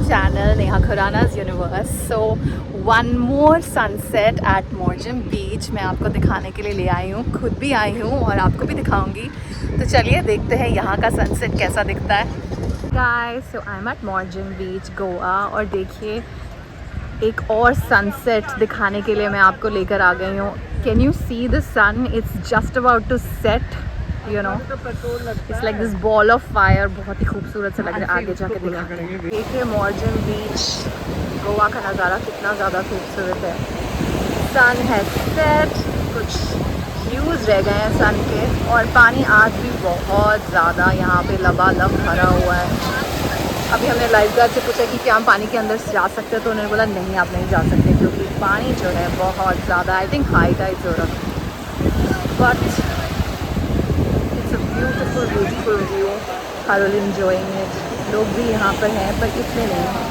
channel Neha Khurana's Universe. So one more sunset at Morjam Beach मैं आपको दिखाने के लिए ले आई हूँ, खुद भी आई हूँ और आपको भी दिखाऊंगी. तो चलिए देखते हैं यहाँ का सनसेट कैसा दिखता है. Guys, so I'm at Morjam Beach, Goa और देखिए एक और सनसेट दिखाने के लिए मैं आपको लेकर आ गई हूँ. Can you see the sun? It's just about to set. You know, it's like this ball of fire. बहुत ही खूबसूरत सा लग रहा है. आगे जाके दिखाते हैं. देखिए मॉर्जन बीच, गोवा का नज़ारा कितना ज़्यादा खूबसूरत है. सन है सेट, कुछ व्यूज़ रह गए हैं सन के और पानी आज भी बहुत ज़्यादा यहाँ पे लबालब भरा हुआ है. अभी हमने लाइफ गार्ड से पूछा कि क्या हम पानी के अंदर जा सकते हैं, तो उन्होंने बोला नहीं आप नहीं जा सकते क्योंकि पानी जो है बहुत ज़्यादा, आई थिंक हाई टाइड हो रहा है. But beautiful view, thoroughly enjoying it. लोग भी यहाँ पर हैं पर इतने नहीं हैं.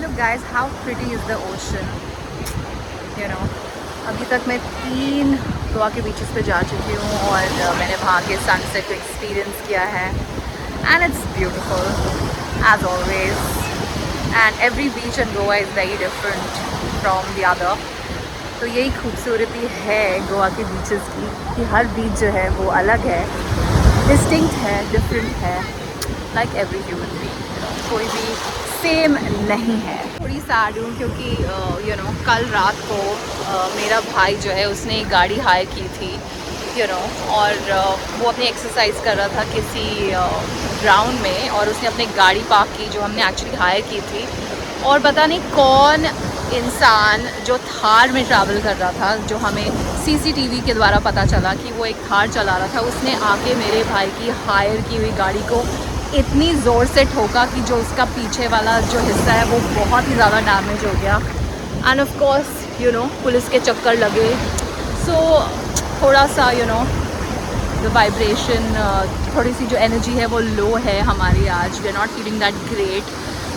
Look guys, how pretty is the ocean. You know, अभी तक मैं 3 गोवा के बीचेस पे जा चुकी हूँ और मैंने वहाँ के सनसेट को एक्सपीरियंस किया है. And it's beautiful as always. And every beach in Goa is very different from the other. तो यही खूबसूरती है गोवा के बीचेस की कि हर बीच जो है वो अलग है, डिस्टिंक्ट है, डिफरेंट है, लाइक एवरी ह्यूमन बीइंग. कोई भी सेम नहीं है. थोड़ी सैड हूँ क्योंकि यू नो कल रात को मेरा भाई जो है उसने एक गाड़ी हायर की थी, यू नो, और वो अपनी एक्सरसाइज कर रहा था किसी ग्राउंड में और उसने अपनी गाड़ी पार्क की जो हमने एक्चुअली हायर की थी. और पता नहीं कौन इंसान जो थार में ट्रैवल कर रहा था, जो हमें सीसीटीवी के द्वारा पता चला कि वो एक थार चला रहा था, उसने आके मेरे भाई की हायर की हुई गाड़ी को इतनी ज़ोर से ठोका कि जो उसका पीछे वाला जो हिस्सा है वो बहुत ही ज़्यादा डैमेज हो गया. End of course you know police के चक्कर लगे. सो थोड़ा सा यू नो द वाइब्रेशन, थोड़ी सी जो एनर्जी है वो लो है हमारी आज. We are not feeling that great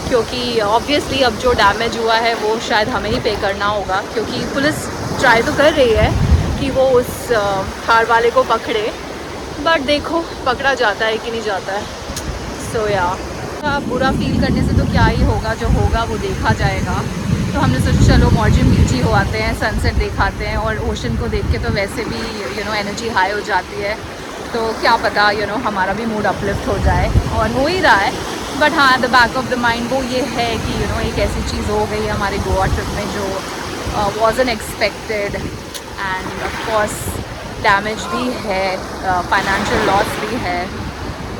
क्योंकि ऑब्वियसली अब जो डैमेज हुआ है वो शायद हमें ही पे करना होगा क्योंकि पुलिस ट्राई तो कर रही है कि वो उस थार वाले को पकड़े, बट देखो पकड़ा जाता है कि नहीं जाता है. सो या बुरा फील करने से तो क्या ही होगा, जो होगा वो देखा जाएगा. तो हमने सोचा चलो मॉर्जन बीच ही हो आते हैं, सनसेट दिखाते हैं और ओशन को देख के तो वैसे भी यू नो एनर्जी हाई हो जाती है. तो क्या पता यू नो हमारा भी मूड अपलिफ्ट हो जाए, और हो ही रहा है. बट हाँ, the back of the mind वो ये है कि यू नो एक ऐसी चीज़ हो गई हमारे गोवा ट्रिप में जो वॉजन expected. End of course damage भी है, फाइनेंशियल लॉस भी है,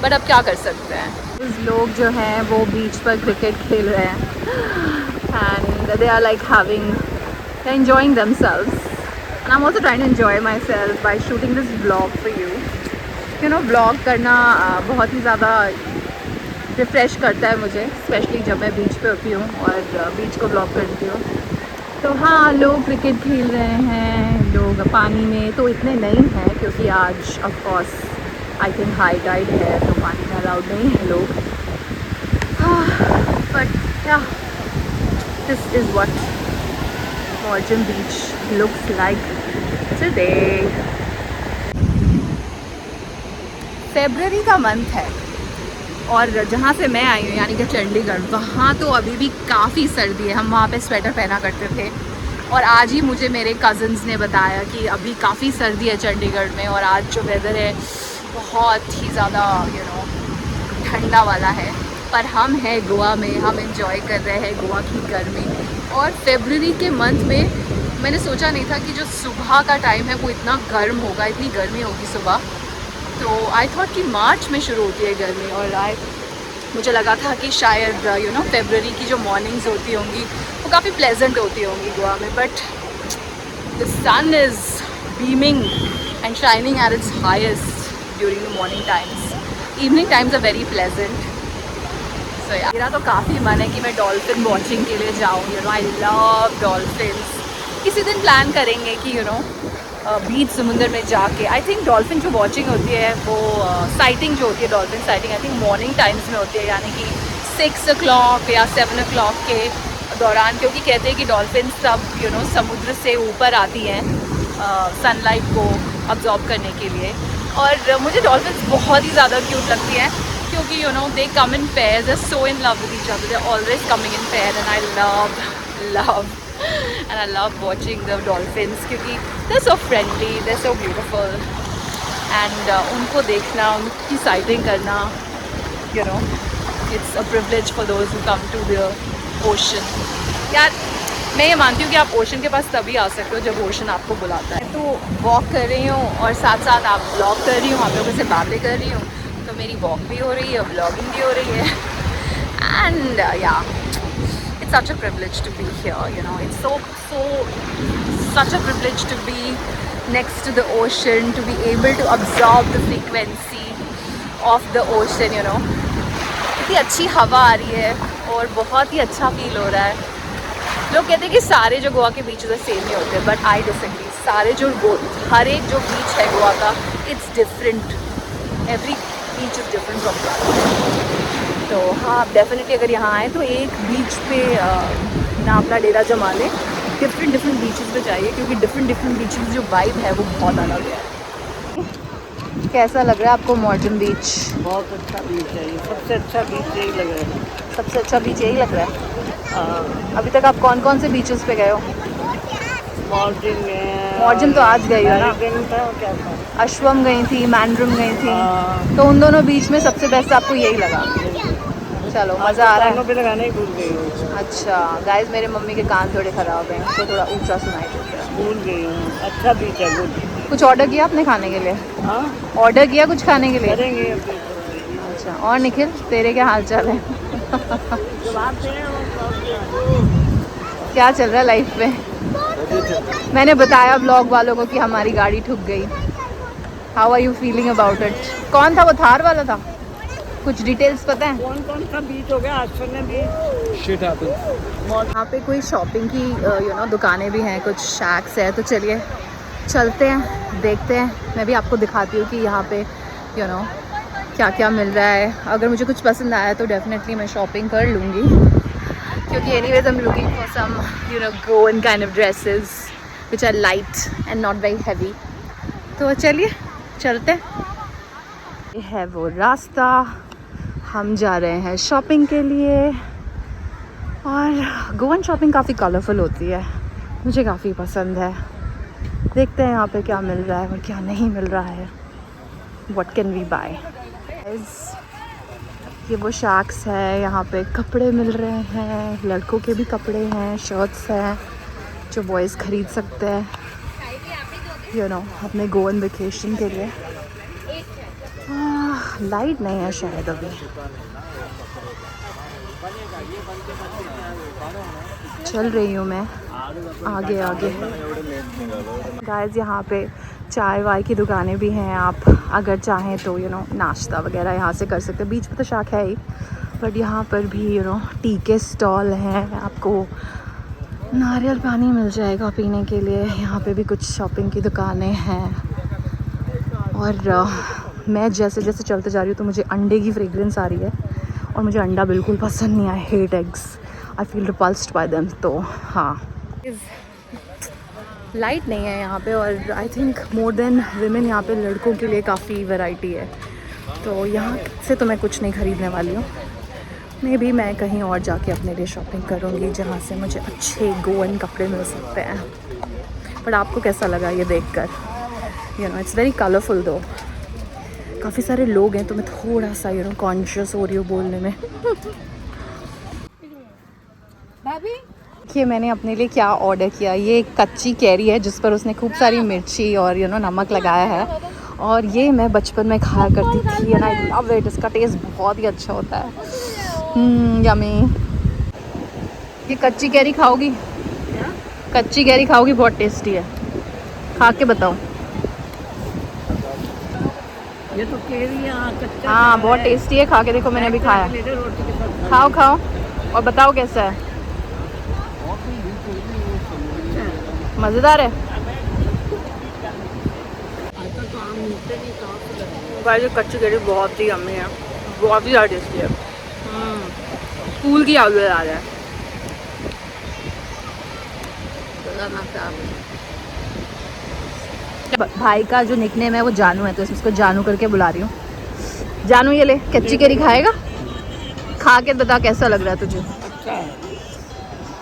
बट अब क्या कर सकते हैं. लोग जो हैं वो बीच पर क्रिकेट खेल रहे हैं and they are like they're enjoying themselves, and I'm also trying to enjoy myself by shooting this vlog for you. You know, vlog करना बहुत ही ज़्यादा रिफ़्रेश करता है मुझे, स्पेशली जब मैं बीच पे होती हूँ और बीच को vlog करती हूँ. तो हाँ, लोग क्रिकेट खेल रहे हैं, लोग पानी में तो इतने नहीं हैं क्योंकि आज of course I think high tide है तो पानी में अलाउड नहीं है लोग. बट या this is what Morjam Beach looks like today. February का मंथ है और जहाँ से मैं आई हूँ यानी कि चंडीगढ़, वहाँ तो अभी भी काफ़ी सर्दी है. हम वहाँ पे स्वेटर पहना करते थे और आज ही मुझे मेरे कज़न्स ने बताया कि अभी काफ़ी सर्दी है चंडीगढ़ में और आज जो वेदर है बहुत ही ज़्यादा यू नो ठंडा वाला है. पर हम हैं गोवा में, हम एंजॉय कर रहे हैं गोवा की गर्मी. और फरवरी के मंथ में मैंने सोचा नहीं था कि जो सुबह का टाइम है वो इतना गर्म होगा, इतनी गर्मी होगी सुबह. तो आई थॉट कि मार्च में शुरू होती है गर्मी और मुझे लगा था कि शायद यू नो फरवरी की जो मॉर्निंग्स होती होंगी वो काफ़ी प्लेजेंट होती होंगी गोवा में. But the sun is beaming and shining at its highest during the morning times. Evening times are very pleasant. मेरा तो काफ़ी मन है कि मैं डॉल्फिन वॉचिंग के लिए जाऊँ. You know I love dolphins. किसी दिन प्लान करेंगे कि यू नो बीच समुंदर में जाके. आई थिंक डॉल्फिन जो वॉचिंग होती है वो साइटिंग जो होती है, dolphin sighting I think morning times में होती है, यानी कि 6 o'clock या 7 o'clock के दौरान, क्योंकि कहते हैं कि डॉल्फिन सब यू नो समुद्र से ऊपर आती हैं सनलाइट को अब्जॉर्ब करने के लिए। और मुझे डॉल्फिन्स बहुत ही ज़्यादा क्यूट लगती हैं क्योंकि you know they come in pairs, they are so in love with each other, they are always coming in pair and I love watching the dolphins क्योंकि they are so friendly, they are so beautiful and उनको देखना, उनकी sighting करना, you know it's a privilege for those who come to the ocean. यार मैं ये मानती हूँ कि आप ओशन के पास तभी आ सकते हो जब ओशन आपको बुलाता है। तो वॉक कर रही हूँ और साथ साथ आप ब्लॉग कर रही हूँ, आप लोगों से बातें कर रही हूँ, तो मेरी वॉक भी हो रही है, ब्लॉगिंग भी हो रही है and yeah it's such a privilege to be here, you know it's so such a privilege to be next to the ocean, to be able to absorb the frequency of the ocean, you know। इतनी अच्छी हवा आ रही है और बहुत ही अच्छा feel हो रहा है। लोग कहते हैं कि सारे जो गोवा के बीचेस है सेम ही होते हैं, बट आई डिसएग्री। सारे जो हर एक जो बीच है गोवा का, it's different, every beach is different from the other. तो हाँ, आप डेफिनेटली अगर यहाँ आए तो एक बीच पे ना अपना डेरा जमा लें, डिफरेंट बीचेस पे जाइए क्योंकि डिफरेंट बीचेस जो वाइब है वो बहुत अलग है। कैसा लग रहा है आपको मॉर्टन बीच? बहुत अच्छा बीच है ये, सबसे अच्छा बीच यही लग रहा है। सबसे अच्छा बीच यही लग रहा है। अभी तक आप कौन कौन से बीचेस पे गए हो? मॉर्जिन तो आज गई हो ना? क्या था? अश्वम गई थी, मैंड्रम गई थी, तो उन दोनों बीच में सबसे बेस्ट आपको यही लगा? चलो मज़ा आ रहा है। पे लगाना ही भूल गई हूँ। अच्छा गाइस, मेरे मम्मी के कान थोड़े ख़राब हैं, तो थोड़ा ऊंचा सुनाई देता है। भूल गई हूँ। अच्छा बीच है, गुड। कुछ ऑर्डर किया आपने खाने के लिए? हाँ, ऑर्डर किया कुछ खाने के लिए? करेंगे। अच्छा, और निखिल तेरे क्या हाल चाल है? क्या चल रहा है लाइफ में? मैंने बताया ब्लॉग वालों को कि हमारी गाड़ी ठुक गई। How are you feeling about it? कौन था वो? थार वाला था? कुछ डिटेल्स पता है? कौन कौन सा बीच हो गया? आश्चर्य बीच। Shit happens. यहाँ पे कोई शॉपिंग की यू नो दुकानें भी हैं, कुछ शैक्स है, तो चलिए चलते हैं, देखते हैं। मैं भी आपको दिखाती हूँ कि यहाँ पे यू नो क्या क्या मिल रहा है। अगर मुझे कुछ पसंद आया तो डेफिनेटली मैं शॉपिंग कर लूँगी क्योंकि anyways I am looking for some you know Goan kind of dresses which are light and not very heavy. तो चलिए चलते हैं। ये है वो रास्ता, हम जा रहे हैं शॉपिंग के लिए। और गोवन शॉपिंग काफ़ी कलरफुल होती है, मुझे काफ़ी पसंद है। देखते हैं यहाँ पे क्या मिल रहा है और क्या नहीं मिल रहा है। What can we buy? ये वो शैक्स है, यहाँ पे कपड़े मिल रहे हैं, लड़कों के भी कपड़े हैं, शर्ट्स हैं जो बॉयज़ ख़रीद सकते हैं यू नो अपने गोवन वेकेशन के लिए। लाइट नहीं है शायद अभी। चल रही हूँ मैं आगे आगे। गाइस यहाँ पे चाय वाय की दुकानें भी हैं, आप अगर चाहें तो यू नो नाश्ता वगैरह यहाँ से कर सकते हैं। बीच में तो शाख है ही, बट यहाँ पर भी यू नो टी के स्टॉल हैं, आपको नारियल पानी मिल जाएगा पीने के लिए। यहाँ पे भी कुछ शॉपिंग की दुकानें हैं। और मैं जैसे जैसे चलते जा रही हूँ तो मुझे अंडे की फ्रेग्रेंस आ रही है और मुझे अंडा बिल्कुल पसंद नहीं है। Hate eggs, I feel repulsed bye them. तो हाँ, लाइट नहीं है यहाँ पे और I think more than women यहाँ पे लड़कों के लिए काफ़ी वैरायटी है। तो यहाँ से तो मैं कुछ नहीं ख़रीदने वाली हूँ। मे बी मैं कहीं और जाके अपने लिए शॉपिंग करूँगी जहाँ से मुझे अच्छे गोवन कपड़े मिल सकते हैं। बट आपको कैसा लगा ये देखकर? You know it's very colourful दो। काफ़ी सारे लोग हैं तो मैं थोड़ा सा यू नो कॉन्शियस हो रही हूँ बोलने में। देखिए मैंने अपने लिए क्या ऑर्डर किया। ये एक कच्ची कैरी है जिस पर उसने खूब सारी मिर्ची और यू नो नमक लगाया है, और ये मैं बचपन में खाया करती थी एंड आई लव इट। इसका टेस्ट बहुत ही अच्छा होता है। यम्मी। ये कच्ची कैरी खाओगी? कच्ची कैरी खाओगी? बहुत टेस्टी है, खा के बताओ। ये तो केरी कच्चा। हाँ बहुत टेस्टी है, खा के देखो, मैंने अभी खाया। खाओ खाओ और बताओ कैसा है। मज़ेदार है। भाई जो कच्ची कैरी बहुत ही यम्मी है, बहुत ही ज़्यादा टेस्टी है। स्कूल की याद आ रहा है। भाई का जो निकनेम है वो जानू है, तो उसको जानू करके बुला रही हूँ। जानू ये ले, कच्ची केरी खाएगा? खा के बता कैसा लग रहा है तुझे। अच्छा है।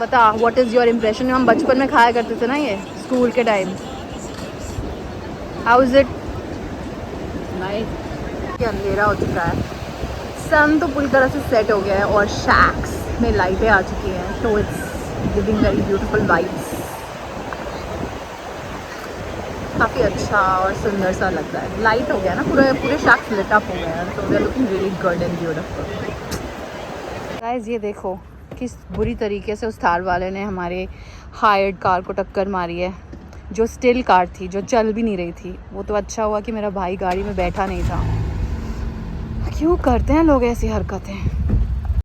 बता व्हाट इज़ योर इम्प्रेशन। हम बचपन में खाया करते थे ना ये, स्कूल के time. How is it? Nice. ये अंधेरा हो चुका है, सन तो पूरी तरह से सेट हो गया है और शैक्स में लाइटें आ चुकी हैं, तो it's giving very beautiful vibes. काफ़ी अच्छा और सुंदर सा लग रहा है, लाइट हो गया ना, पूरे पूरे शैक्स लिट अप हो गए हैं, तो we are looking really good and beautiful. Guys ये देखो किस बुरी तरीके से उस थार वाले ने हमारे हायर्ड कार को टक्कर मारी है, जो स्टिल कार थी, जो चल भी नहीं रही थी। वो तो अच्छा हुआ कि मेरा भाई गाड़ी में बैठा नहीं था। क्यों करते हैं लोग ऐसी हरकतें।